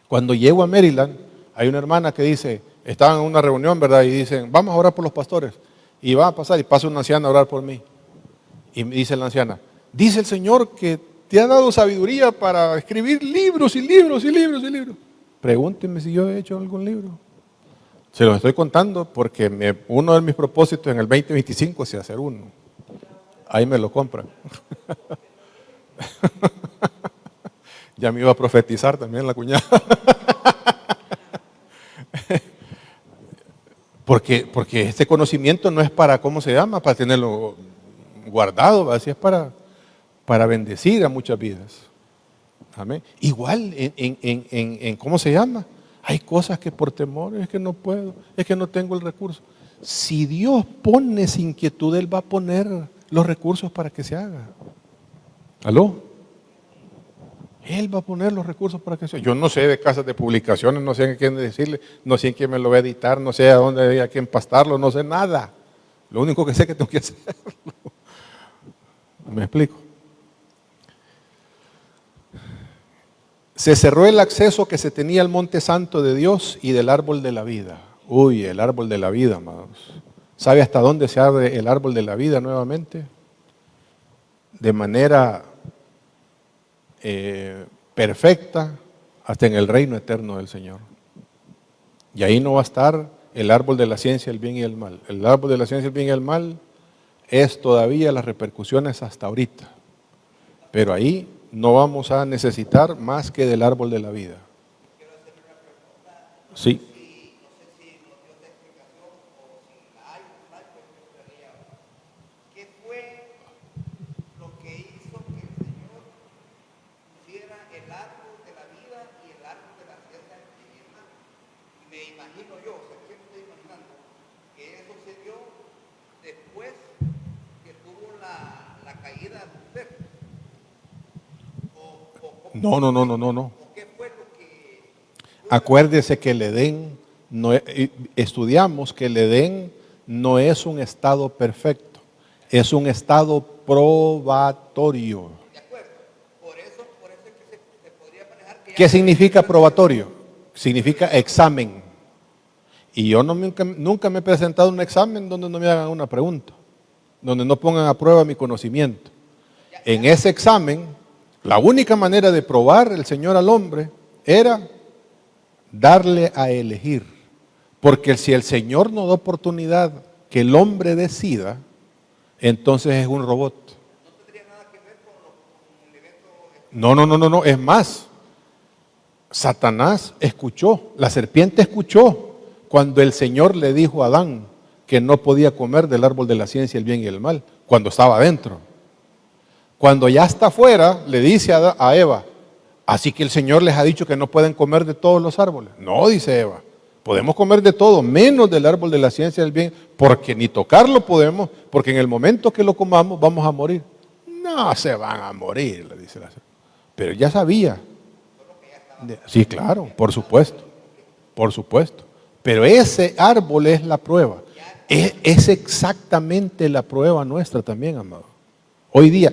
Cuando llego a Maryland, hay una hermana que dice, estaban en una reunión, ¿verdad? Y dicen, vamos a orar por los pastores. Y va a pasar, y pasa una anciana a orar por mí. Y me dice la anciana, dice el Señor que te ha dado sabiduría para escribir libros y libros y libros y libros. Pregúnteme si yo he hecho algún libro. Se los estoy contando porque uno de mis propósitos en el 2025 es hacer uno. Ahí me lo compran. Ya me iba a profetizar también la cuñada. Porque este conocimiento no es para, ¿cómo se llama? Para tenerlo guardado, así es para bendecir a muchas vidas. Amén. Igual en ¿cómo se llama? Hay cosas que por temor es que no puedo, es que no tengo el recurso. Si Dios pone esa inquietud, Él va a poner los recursos para que se haga. ¿Aló? Él va a poner los recursos para que se haga. Yo no sé de casas de publicaciones, no sé a quién decirle, no sé en quién me lo va a editar, no sé a dónde, a quién pastarlo, no sé nada. Lo único que sé es que tengo que hacerlo. ¿Me explico? Se cerró el acceso que se tenía al monte santo de Dios y del árbol de la vida. Uy, el árbol de la vida, amados. ¿Sabe hasta dónde se abre el árbol de la vida nuevamente? De manera perfecta hasta en el reino eterno del Señor. Y ahí no va a estar el árbol de la ciencia, el bien y el mal. El árbol de la ciencia, el bien y el mal es todavía las repercusiones hasta ahorita. Pero ahí no vamos a necesitar más que del árbol de la vida. Sí. ¿Qué fue lo que hizo que el Señor pusiera el árbol de la vida y el árbol de la ciencia en mi hermano? Y me imagino yo, o sea, ¿qué me estoy imaginando? Que eso se dio después que tuvo la caída de Lucifer. No. ¿Qué fue lo que Acuérdese que el Edén, estudiamos que el Edén no es un estado perfecto, es un estado probatorio. de acuerdo? Por eso es que se podría manejar que ¿Qué significa probatorio? Significa examen. Y yo nunca me he presentado a un examen donde no me hagan una pregunta, donde no pongan a prueba mi conocimiento. En ese examen, la única manera de probar el Señor al hombre era darle a elegir. Porque si el Señor no da oportunidad que el hombre decida, entonces es un robot. no tendría nada que ver con el evento. No. Es más, Satanás escuchó, la serpiente escuchó cuando el Señor le dijo a Adán que no podía comer del árbol de la ciencia, el bien y el mal, cuando estaba adentro. Cuando ya está afuera, le dice a Eva, así que el Señor les ha dicho que no pueden comer de todos los árboles. No, dice Eva, podemos comer de todo, menos del árbol de la ciencia del bien, porque ni tocarlo podemos, porque en el momento que lo comamos vamos a morir. No se van a morir, le dice la señora. Pero ya sabía. Sí, claro, por supuesto. Pero ese árbol es la prueba. Es exactamente la prueba nuestra también, amado. Hoy día,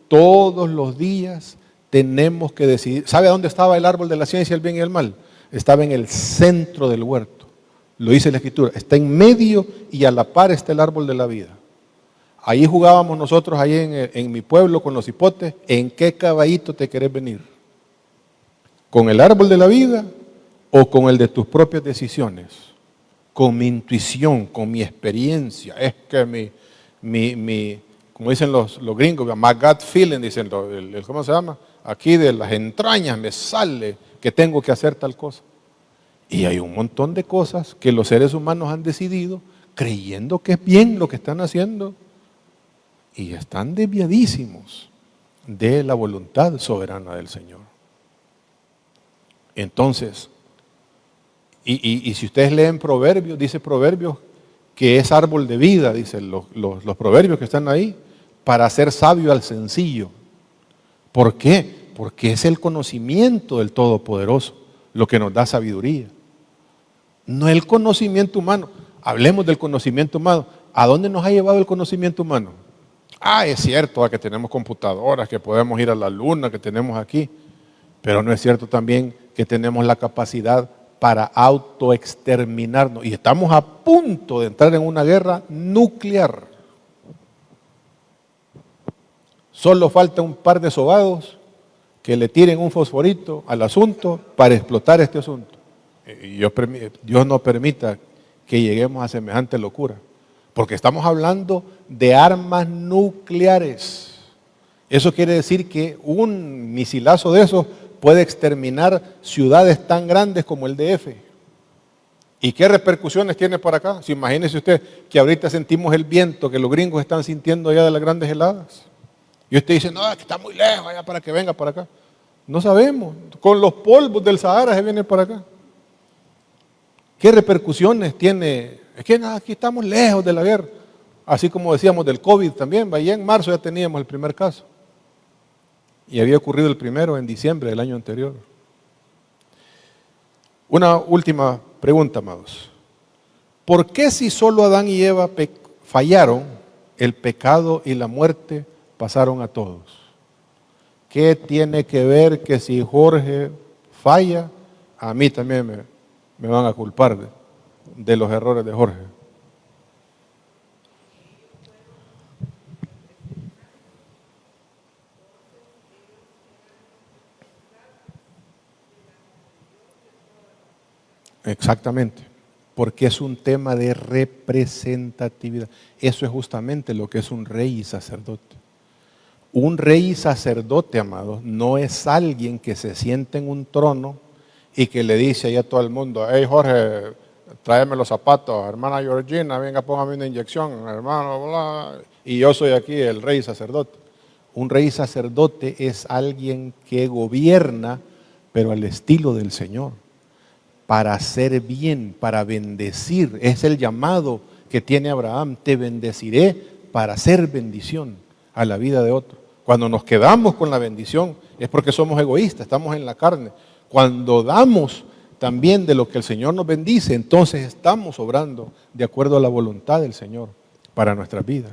todos los días tenemos que decidir. ¿Sabe dónde estaba el árbol de la ciencia, el bien y el mal? Estaba en el centro del huerto. Lo dice la Escritura. Está en medio y a la par está el árbol de la vida. Ahí jugábamos nosotros, ahí en mi pueblo con los hipotes. ¿En qué caballito te querés venir? ¿Con el árbol de la vida o con el de tus propias decisiones? Con mi intuición, con mi experiencia. Es que como dicen los gringos, my gut feeling, dicen, ¿cómo se llama? Aquí de las entrañas me sale que tengo que hacer tal cosa. Y hay un montón de cosas que los seres humanos han decidido creyendo que es bien lo que están haciendo y están desviadísimos de la voluntad soberana del Señor. Entonces, y si ustedes leen Proverbios, dice Proverbios que es árbol de vida, dicen los proverbios que están ahí, para hacer sabio al sencillo. ¿Por qué? Porque es el conocimiento del Todopoderoso lo que nos da sabiduría. No el conocimiento humano. Hablemos del conocimiento humano. ¿a dónde nos ha llevado el conocimiento humano? Ah, es cierto que tenemos computadoras, que podemos ir a la luna, que tenemos aquí, pero no es cierto también que tenemos la capacidad para autoexterminarnos y estamos a punto de entrar en una guerra nuclear. Solo falta un par de sobados que le tiren un fosforito al asunto para explotar este asunto. Y Dios no permita que lleguemos a semejante locura, porque estamos hablando de armas nucleares. Eso quiere decir que un misilazo de esos puede exterminar ciudades tan grandes como el DF. ¿Y qué repercusiones tiene por acá? Si imagínese usted que ahorita sentimos el viento que los gringos están sintiendo allá de las grandes heladas. Y usted dice, no, es que está muy lejos allá para que venga para acá. No sabemos, con los polvos del Sahara se viene para acá. ¿Qué repercusiones tiene? Es que nada, aquí estamos lejos de la guerra. Así como decíamos del COVID también, allá en marzo ya teníamos el primer caso. Y había ocurrido el primero en diciembre del año anterior. Una última pregunta, amados. ¿Por qué si solo Adán y Eva fallaron, el pecado y la muerte pasaron a todos? ¿Qué tiene que ver que si Jorge falla, a mí también me van a culpar de los errores de Jorge? Exactamente, porque es un tema de representatividad. Eso es justamente lo que es un rey y sacerdote. Un rey y sacerdote, amados, no es alguien que se siente en un trono y que le dice ahí a todo el mundo, hey Jorge, tráeme los zapatos, hermana Georgina, venga, póngame una inyección, hermano, bla, y yo soy aquí el rey y sacerdote. Un rey y sacerdote es alguien que gobierna, pero al estilo del Señor, para hacer bien, para bendecir. Es el llamado que tiene Abraham, te bendeciré para hacer bendición a la vida de otro. Cuando nos quedamos con la bendición es porque somos egoístas, estamos en la carne. Cuando damos también de lo que el Señor nos bendice, entonces estamos obrando de acuerdo a la voluntad del Señor para nuestras vidas.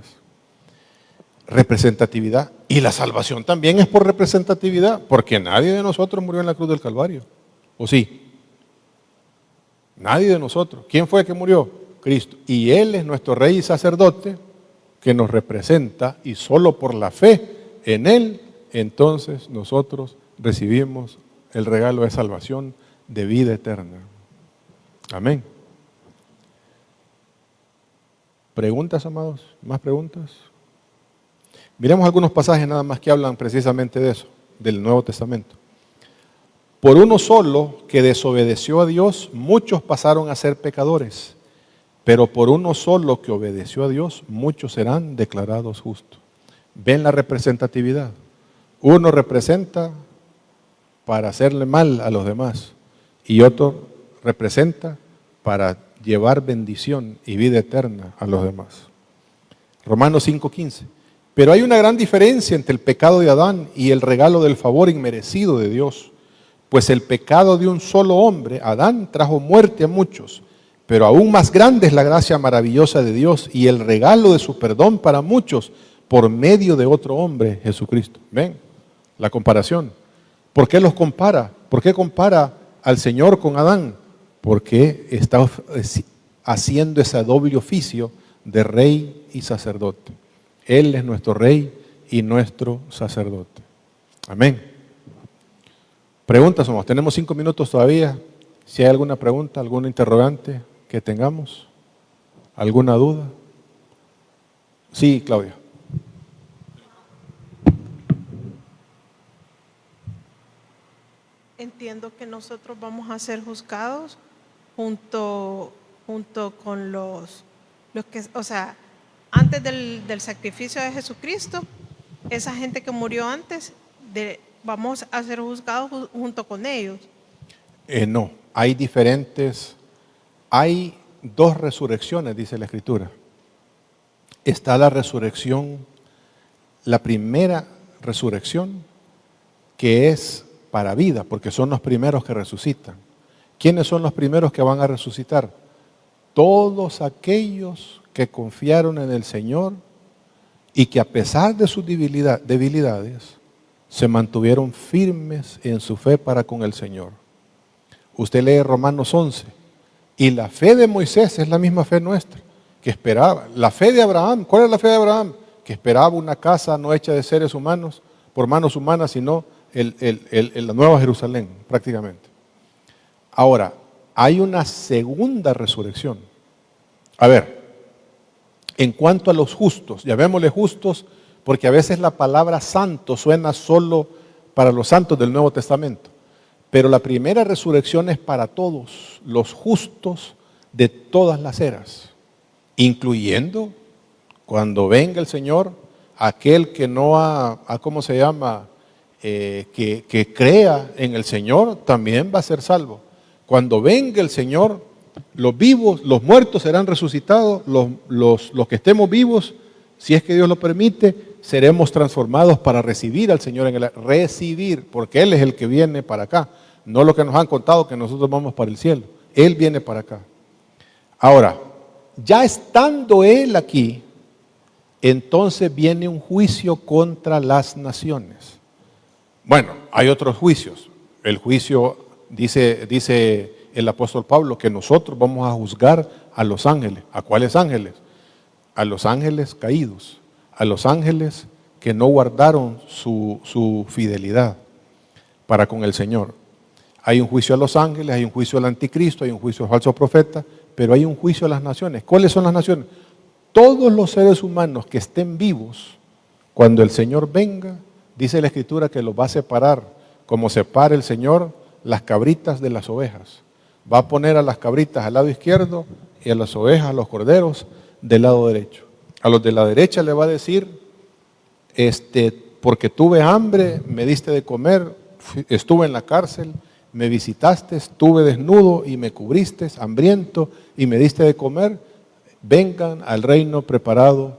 Representatividad. Y la salvación también es por representatividad, porque nadie de nosotros murió en la cruz del Calvario. ¿O sí? Nadie de nosotros. ¿Quién fue el que murió? Cristo. Y Él es nuestro Rey y sacerdote que nos representa, y solo por la fe en Él, entonces nosotros recibimos el regalo de salvación, de vida eterna. Amén. ¿Preguntas, amados? ¿Más preguntas? Miremos algunos pasajes nada más que hablan precisamente de eso, del Nuevo Testamento. Por uno solo que desobedeció a Dios, muchos pasaron a ser pecadores, pero por uno solo que obedeció a Dios, muchos serán declarados justos. ¿Ven la representatividad? Uno representa para hacerle mal a los demás y otro representa para llevar bendición y vida eterna a los demás. Romanos 5:15. Pero hay una gran diferencia entre el pecado de Adán y el regalo del favor inmerecido de Dios. Pues el pecado de un solo hombre, Adán, trajo muerte a muchos, pero aún más grande es la gracia maravillosa de Dios y el regalo de su perdón para muchos por medio de otro hombre, Jesucristo. ¿Ven la comparación? ¿Por qué los compara? ¿Por qué compara al Señor con Adán? Porque está haciendo ese doble oficio de rey y sacerdote. Él es nuestro rey y nuestro sacerdote. Amén. Preguntas somos. Tenemos 5 minutos todavía. Si hay alguna pregunta, algún interrogante que tengamos, alguna duda. Sí, Claudia. Entiendo que nosotros vamos a ser juzgados junto con los que, o sea, antes del sacrificio de Jesucristo, esa gente que murió antes, vamos a ser juzgados junto con ellos. No, hay dos resurrecciones, dice la Escritura. Está la resurrección, la primera resurrección, que es para vida, porque son los primeros que resucitan. ¿Quiénes son los primeros que van a resucitar? Todos aquellos que confiaron en el Señor y que a pesar de sus debilidades, se mantuvieron firmes en su fe para con el Señor. Usted lee Romanos 11, y la fe de Moisés es la misma fe nuestra, que esperaba. La fe de Abraham, ¿cuál es la fe de Abraham? Que esperaba una casa no hecha de seres humanos, por manos humanas, sino la nueva Jerusalén, prácticamente. Ahora, hay una segunda resurrección. A ver, en cuanto a los justos, llamémosle justos, porque a veces la palabra santo suena solo para los santos del Nuevo Testamento. Pero la primera resurrección es para todos los justos de todas las eras, incluyendo cuando venga el Señor, aquel que no ¿cómo se llama? Que crea en el Señor también va a ser salvo. Cuando venga el Señor, los vivos, los muertos serán resucitados, los que estemos vivos, si es que Dios lo permite, seremos transformados para recibir al Señor recibir, porque Él es el que viene para acá, no lo que nos han contado que nosotros vamos para el cielo. Él viene para acá. Ahora, ya estando Él aquí, entonces viene un juicio contra las naciones. Bueno, hay otros juicios. El juicio, dice el apóstol Pablo, que nosotros vamos a juzgar a los ángeles. ¿A cuáles ángeles? A los ángeles caídos, a los ángeles que no guardaron su fidelidad para con el Señor. Hay un juicio a los ángeles, hay un juicio al anticristo, hay un juicio al falso profeta, pero hay un juicio a las naciones. ¿Cuáles son las naciones? Todos los seres humanos que estén vivos, cuando el Señor venga, dice la Escritura que los va a separar, como separa el Señor las cabritas de las ovejas. Va a poner a las cabritas al lado izquierdo y a las ovejas, a los corderos, del lado derecho. A los de la derecha le va a decir, porque tuve hambre, me diste de comer, estuve en la cárcel, me visitaste, estuve desnudo y me cubriste, hambriento y me diste de comer. Vengan al reino preparado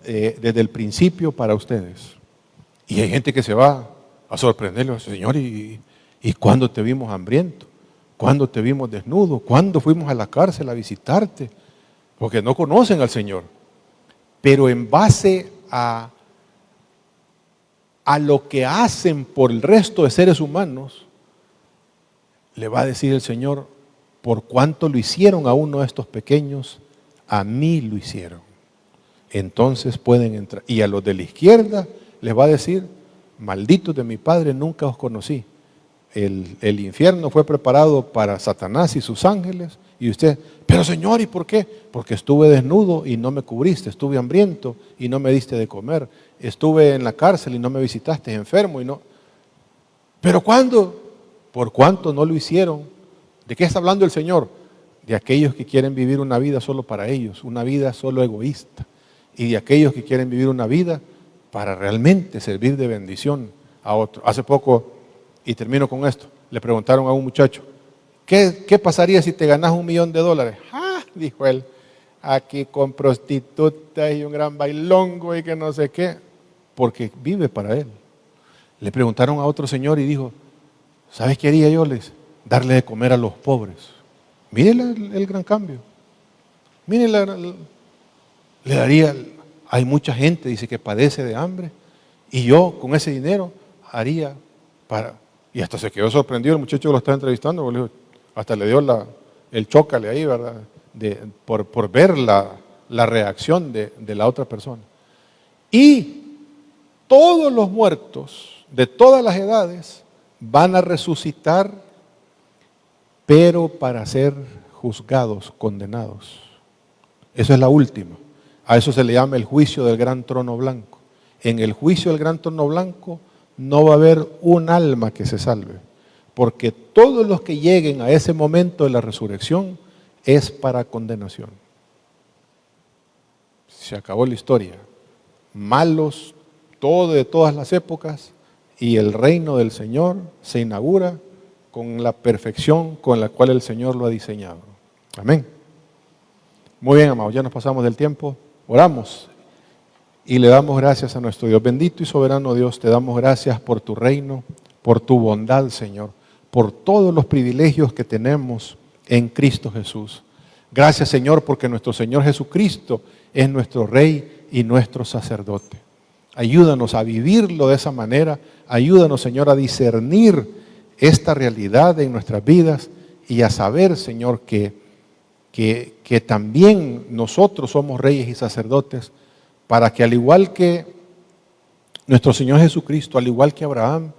desde el principio para ustedes. Y hay gente que se va a sorprenderle, Señor, ¿y cuándo te vimos hambriento? ¿Cuándo te vimos desnudo? ¿Cuándo fuimos a la cárcel a visitarte? Porque no conocen al Señor. Pero en base a lo que hacen por el resto de seres humanos, le va a decir el Señor, por cuanto lo hicieron a uno de estos pequeños, a mí lo hicieron. Entonces pueden entrar. Y a los de la izquierda les va a decir, malditos de mi Padre, nunca os conocí. El infierno fue preparado para Satanás y sus ángeles. Y usted, pero Señor, ¿y por qué? Porque estuve desnudo y no me cubriste, estuve hambriento y no me diste de comer, estuve en la cárcel y no me visitaste, enfermo y no. ¿Pero cuándo? ¿Por cuánto no lo hicieron? ¿De qué está hablando el Señor? De aquellos que quieren vivir una vida solo para ellos, una vida solo egoísta. Y de aquellos que quieren vivir una vida para realmente servir de bendición a otros. Hace poco, y termino con esto, le preguntaron a un muchacho, ¿qué pasaría si te ganas $1.000.000? Ah, dijo él, aquí con prostitutas y un gran bailongo y que no sé qué, porque vive para él. Le preguntaron a otro señor y dijo, ¿sabes qué haría yo? Darle de comer a los pobres. Miren el gran cambio. Miren, le daría, hay mucha gente, dice, que padece de hambre, y yo con ese dinero haría para, y hasta se quedó sorprendido el muchacho que lo estaba entrevistando, hasta le dio el chócale ahí, ¿verdad? Por ver la reacción de la otra persona. Y todos los muertos de todas las edades van a resucitar, pero para ser juzgados, condenados. Eso es la última. A eso se le llama el juicio del gran trono blanco. En el juicio del gran trono blanco no va a haber un alma que se salve, porque todos los que lleguen a ese momento de la resurrección es para condenación. Se acabó la historia. Malos, todo de todas las épocas, y el reino del Señor se inaugura con la perfección con la cual el Señor lo ha diseñado. Amén. Muy bien, amados, ya nos pasamos del tiempo. Oramos y le damos gracias a nuestro Dios. Bendito y soberano Dios, te damos gracias por tu reino, por tu bondad, Señor, por todos los privilegios que tenemos en Cristo Jesús. Gracias, Señor, porque nuestro Señor Jesucristo es nuestro Rey y nuestro sacerdote. Ayúdanos a vivirlo de esa manera. Ayúdanos, Señor, a discernir esta realidad en nuestras vidas y a saber, Señor, que también nosotros somos reyes y sacerdotes, para que al igual que nuestro Señor Jesucristo, al igual que Abraham,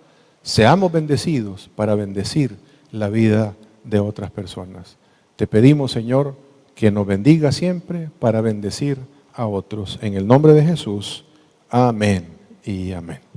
seamos bendecidos para bendecir la vida de otras personas. Te pedimos, Señor, que nos bendiga siempre para bendecir a otros. En el nombre de Jesús, amén y amén.